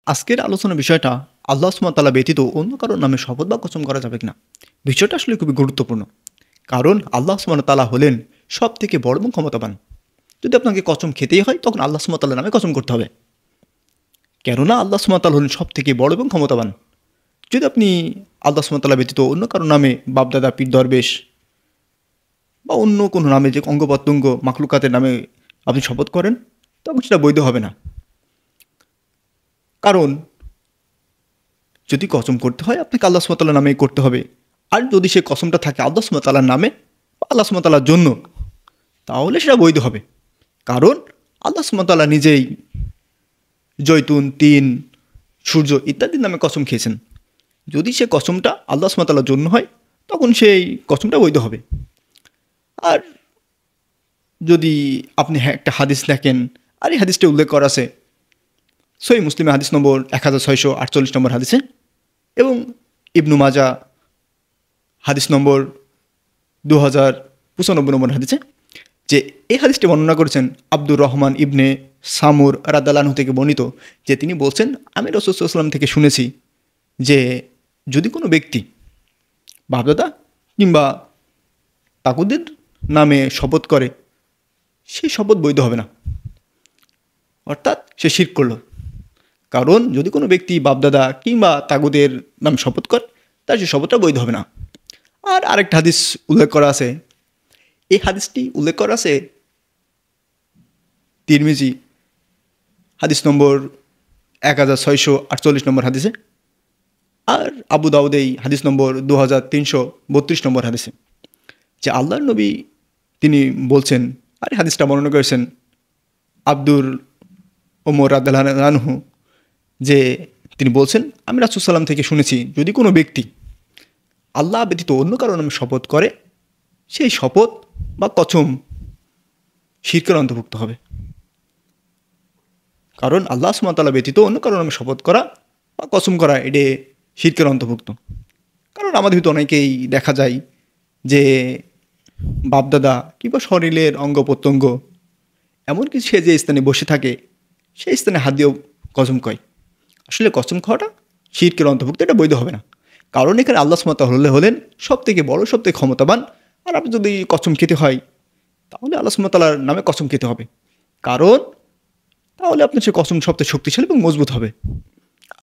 আজকের আলোচনার বিষয়টা আল্লাহ সুবহানাহু ওয়া তাআলা ব্যতীত অন্য কারো নামে শপথ বা কসম করা যাবে কিনা। বিষয়টা আসলে খুবই গুরুত্বপূর্ণ। কারণ আল্লাহ সুবহানাহু ওয়া তাআলা হলেন সবথেকে বড় এবং ক্ষমতাবান। যদি আপনাকে কসম খেতেই হয় তখন আল্লাহ সুবহানাহু ওয়া তাআলার নামে কসম করতে হবে। কেননা আল্লাহ সুবহানাহু ওয়া তাআলা হলেন সবথেকে বড় এবং ক্ষমতাবান। যদি আপনি আল্লাহ সুবহানাহু ওয়া তাআলা ব্যতীত অন্য কারো নামে বাপ-দাদা, পীর, দরবেশ বা অন্য কোনো নামে যে অঙ্গ-প্রত্যঙ্গ মাখলুকাতের নামে আপনি শপথ করেন, তখন সেটা বৈধ হবে না। কারণ যদি কসম করতে হয় আপনাকে আল্লাহ সুবহানাহু ওয়া তাআলার নামেই করতে হবে। আর যদি সেই কসমটা থাকে আল্লাহ সুবহানাহু ওয়া তাআলার নামে বা আল্লাহ সুবহানাহু ওয়া তাআলার জন্য, তাহলে সেটা বৈধ হবে। কারণ আল্লাহ সুবহানাহু ওয়া তাআলা নিজেই জৈতুন, তিন, সূর্য ইত্যাদির নামে কসম খেয়েছেন। যদি সে কসমটা আল্লাহ সুবহানাহু ওয়া তাআলার জন্য হয়, তখন সেই কসমটা বৈধ হবে। আর যদি আপনি একটা হাদিস দেখেন, আর এই হাদিসটা উল্লেখ করা আছে সহিহ মুসলিমে হাদিস নম্বর 1648 নম্বর হাদিসে, এবং ইবনু মাজা হাদিস নম্বর 2095 নম্বর হাদিসে, যে এই হাদিসটি বর্ণনা করেছেন আব্দুর রহমান ইবনে সামুর রাদিয়াল্লাহু আনহু থেকে বর্ণিত, যে তিনি বলছেন, আমি রাসূল সাল্লাল্লাহু আলাইহি ওয়াসাল্লাম থেকে শুনেছি যে যদি কোনো ব্যক্তি বাপদাদা কিংবা তাগুদের নামে শপথ করে, সেই শপথ বৈধ হবে না, অর্থাৎ সে শিরক করল। কারণ যদি কোনো ব্যক্তি বাপদাদা কিংবা তাগুদের নামে শপথ করে, তার সেই শপথটা বৈধ হবে না। আর আরেকটা হাদিস উল্লেখ করা আছে, এই হাদিসটি উল্লেখ করা আছে তিরমিজি হাদিস নম্বর 1648 নম্বর হাদিসে, আর আবু দাউদ এই হাদিস নম্বর 2332 নম্বর হাদিসে, যে আল্লাহর নবী তিনি বলছেন, আর এই হাদিসটা বর্ণনা করেছেন আব্দুর ওমর রাদিয়াল্লাহু আনহু, যে তিনি বলছেন, আমি রাসূল সাল্লাম থেকে শুনেছি যদি কোনো ব্যক্তি আল্লাহ ব্যতীত অন্য কারো নামে শপথ করে, সেই শপথ বা কসম শিরকের অন্তর্ভুক্ত হবে। কারণ আল্লাহ সুবহানাহু ওয়া তাআলা ব্যতীত অন্য কারো নামে শপথ করা বা কসম করা এটি শিরকের অন্তর্ভুক্ত। কারণ আমাদের ভিতরে অনেকেই দেখা যায় যে বাপদাদা কিংবা শরীরের অঙ্গ প্রত্যঙ্গ এমনকি সে যে স্থানে বসে থাকে সেই স্থানে হাত দিয়েও কসম কয়। আসলে কসম খাওয়াটা শিরকের অন্তর্ভুক্ত, এটা বৈধ হবে না। কারণ এখানে আল্লাহ সুবহানাহু ওয়া তাআলা হলেন সবথেকে বড়, সবথেকে ক্ষমতাবান। আর আপনি যদি কসম খেতে হয়, তাহলে আল্লাহ সুবহানাহু ওয়া তাআলার নামে কসম খেতে হবে। কারণ তাহলে আপনার সে কসম সবথেকে শক্তিশালী এবং মজবুত হবে।